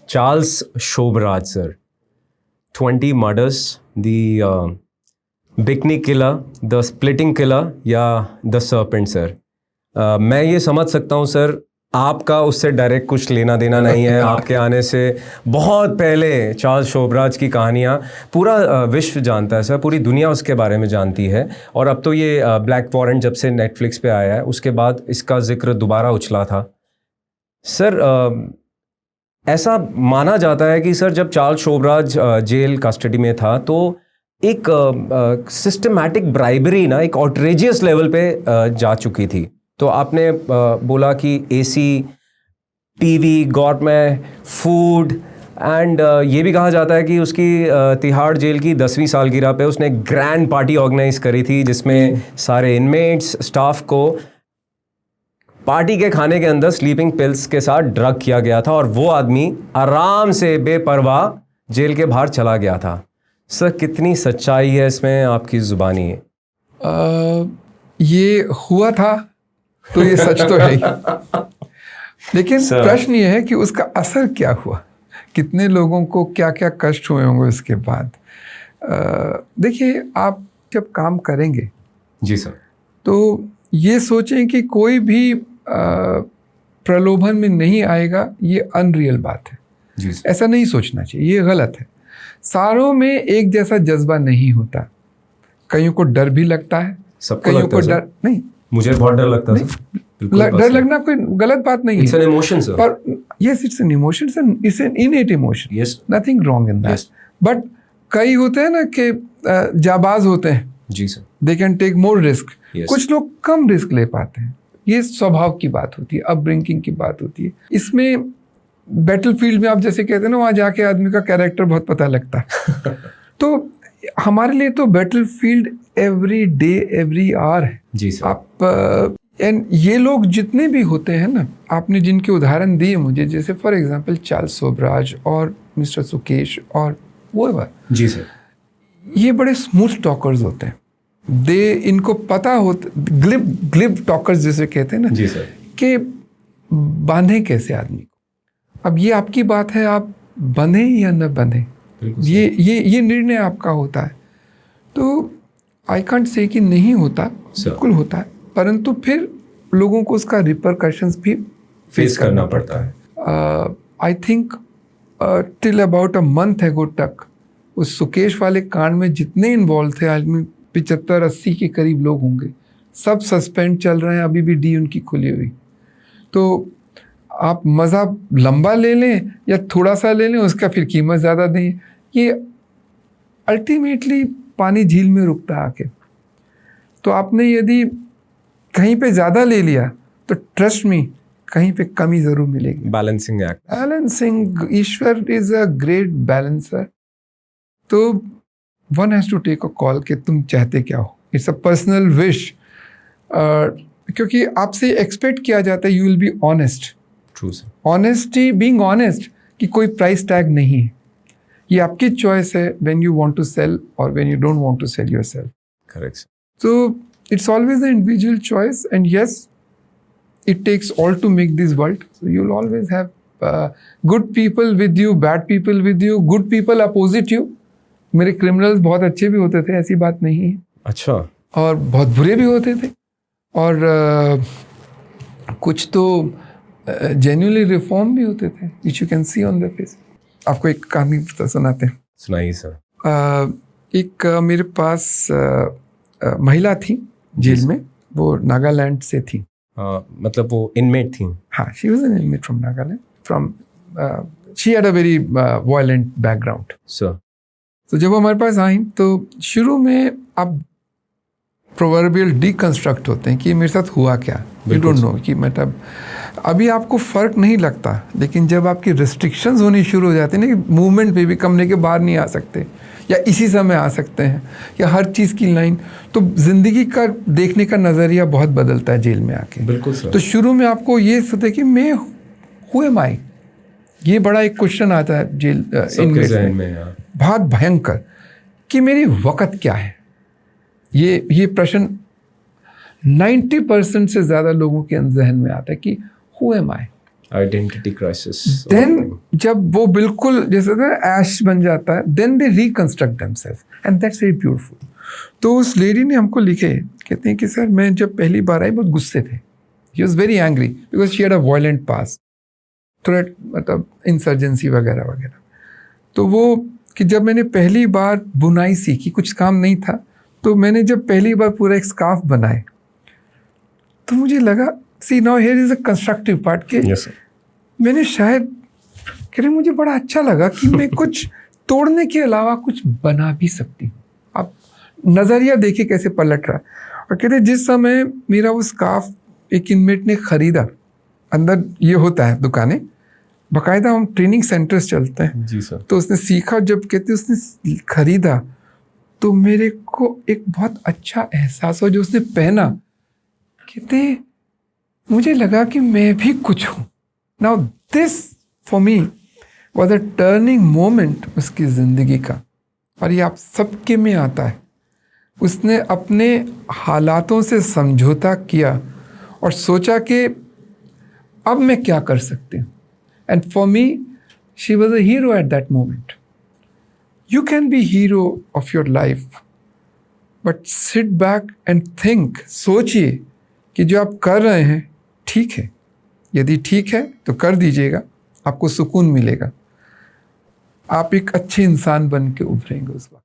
Charles Shobraj, sir. 20 murders, the Bikini killer, the splitting killer या the serpent, sir. मैं ये समझ सकता हूँ सर, आपका उससे डायरेक्ट कुछ लेना देना नहीं है। आपके आने से बहुत पहले चार्ल्स शोबराज की कहानियाँ पूरा विश्व जानता है सर, पूरी दुनिया उसके बारे में जानती है। और अब तो ये ब्लैक वारंट जब से नेटफ्लिक्स पे आया है उसके बाद इसका जिक्र दोबारा उछला था सर। ऐसा माना जाता है कि सर जब चार्ल्स शोबराज जेल कस्टडी में था तो एक सिस्टमैटिक ब्राइबरी ना एक ऑटरेजियस लेवल पे जा चुकी थी। तो आपने बोला कि AC, TV, government, food and ये भी कहा जाता है कि उसकी तिहाड़ जेल की 10वीं सालगिरह पे उसने ग्रैंड पार्टी ऑर्गेनाइज करी थी जिसमें सारे इनमेट्स, स्टाफ को पार्टी के खाने के अंदर स्लीपिंग पिल्स के साथ ड्रग किया गया था और वो आदमी आराम से बेपरवाह जेल के बाहर चला गया था। सर कितनी सच्चाई है इसमें, आपकी ज़ुबानी है? ये हुआ था तो ये सच तो है ही, लेकिन प्रश्न ये है कि उसका असर क्या हुआ, कितने लोगों को क्या क्या कष्ट हुए होंगे उसके बाद। देखिए, आप जब काम करेंगे जी सर, तो ये सोचें कि कोई भी प्रलोभन में नहीं आएगा, ये अनरियल बात है जी सर। ऐसा नहीं सोचना चाहिए, ये गलत है। सारों में एक जैसा जज्बा नहीं होता, कईयों को डर भी लगता है, कईयों को डर नहीं। मुझे बहुत डर लगता है। डर लगना कोई गलत बात नहीं है, इट्स एन इमोशन सर। पर yes, it's an emotion, it's an innate emotion, yes, nothing wrong in that. But कई होते हैं ना कि जाबाज होते हैं जी sir, they can take more risk. Yes. कुछ लोग कम रिस्क ले पाते हैं, ये स्वभाव की बात होती है, अपब्रिंगिंग की बात होती है। इसमें बैटलफील्ड में आप जैसे कहते हैं ना, वहाँ जाके आदमी का कैरेक्टर बहुत पता लगता है। तो हमारे लिए तो battlefield every day every hour है जी सर। आप एंड ये लोग जितने भी होते हैं ना, आपने जिनके उदाहरण दिए मुझे, जैसे फॉर एग्जांपल चार्ल्स शोबराज और मिस्टर सुकेश और वो जी सर, ये बड़े स्मूथ टॉकर्स होते हैं। इनको पता होता, ग्लिब टॉकर्स जिसे कहते हैं ना जी सर, कि बांधे कैसे आदमी को। अब ये आपकी बात है, आप बंधे या न बंधे, ये निर्णय आपका होता है। तो आई कांट से कि नहीं होता, बिल्कुल होता है, परंतु फिर लोगों को उसका रिपरकशंस भी फेस करना पड़ता है। I think till about a month एगो तक उस सुकेश वाले कांड में जितने इन्वॉल्व थे आदमी 75-80 के करीब लोग होंगे, सब सस्पेंड चल रहे हैं, अभी भी डी उनकी खुली हुई। तो आप मज़ा लंबा ले लें या थोड़ा सा ले लें, उसका फिर कीमत ज़्यादा दें, ये अल्टीमेटली पानी झील में रुकता है आके। तो आपने यदि कहीं पे ज़्यादा ले लिया तो ट्रस्ट मी कहीं पे कमी ज़रूर मिलेगी। बैलेंसिंग एक्ट, बैलेंसिंग, ईश्वर इज़ अ ग्रेट बैलेंसर। तो one has to take a call कि तुम चाहते क्या हो, इट्स अ पर्सनल विश। क्योंकि आपसे एक्सपेक्ट किया जाता है you will be honest. True sir. Honesty, being honest, कि कोई प्राइस टैग नहीं है, ये आपकी चॉइस है when you want to sell और when you don't want to sell yourself. Correct. So it's always the individual choice, and yes, it takes all to make this world. So you'll always have good people with you, bad people with you, good people opposite you. मेरे criminals बहुत अच्छे भी होते थे, ऐसी बात नहीं है। अच्छा। और बहुत बुरे भी होते थे, और कुछ तो जेन्युइनली रिफॉर्म भी होते थे, which you can see on their face. आपको एक कहानी सुनाते हैं। सुनाइए सर। एक मेरे पास महिला थी जेल में, वो नागालैंड से थी। मतलब वो इनमेट थी? हाँ, she was an inmate from Nagaland, from she had a very violent background. Sir, तो जब वो हमारे पास आई तो शुरू में आप प्रोवर्बियल डीकंस्ट्रक्ट होते हैं कि मेरे साथ हुआ क्या, यू डोंट नो, कि मतलब अभी आपको फ़र्क नहीं लगता, लेकिन जब आपकी रिस्ट्रिक्शंस होनी शुरू हो जाती हैं ना, कि मूवमेंट पे भी कमरे के बाहर नहीं आ सकते, या इसी समय आ सकते हैं, या हर चीज़ की लाइन, तो ज़िंदगी का देखने का नज़रिया बहुत बदलता है जेल में आके। बिल्कुल सर। तो शुरू में आपको ये सोचते कि मैं हु एम आई, ये बड़ा एक क्वेश्चन आता है जेल में, बहुत भयंकर, कि मेरी वक़्त क्या है। ये प्रश्न 90% से ज़्यादा लोगों के जहन में आता है कि who am I, identity crisis. Then जब वो बिल्कुल जैसे ऐश बन जाता है, then they reconstruct themselves and that's very beautiful. तो उस लेडी ने हमको लिखे, कहते हैं कि सर मैं जब पहली बार आई बहुत गुस्से थे, he was very angry because she had a violent past, थोड़ा मतलब इंसर्जेंसी वगैरह वगैरह। तो वो कि जब मैंने पहली बार बुनाई सीखी, कुछ काम नहीं था, तो मैंने जब पहली बार पूरा एक स्कार्फ बनाए तो मुझे लगा, see now here is a constructive part के Yes, sir. मैंने शायद कह रहे मुझे बड़ा अच्छा लगा कि मैं कुछ तोड़ने के अलावा कुछ बना भी सकती हूँ। आप नज़रिया देखिए कैसे पलट रहा है। और कहते जिस समय मेरा वो स्कार्फ एक इनमेट ने ख़रीदा, अंदर ये होता है दुकानें, बाकायदा हम ट्रेनिंग सेंटर्स चलते हैं, जी सर। तो उसने सीखा, जब कहते उसने ख़रीदा तो मेरे को एक बहुत अच्छा एहसास हो। जो उसने पहना, कहते मुझे लगा कि मैं भी कुछ हूँ। Now this for me was a turning moment उसकी ज़िंदगी का, और ये आप सबके में आता है। उसने अपने हालातों से समझौता किया और सोचा कि अब मैं क्या कर सकती हूँ। And for me she was a hero at that moment. You can be hero of your life, but sit back and think, सोचिए कि जो आप कर रहे हैं ठीक है। यदि ठीक है तो कर दीजिएगा, आपको सुकून मिलेगा, आप एक अच्छे इंसान बन के उभरेंगे उस वक्त।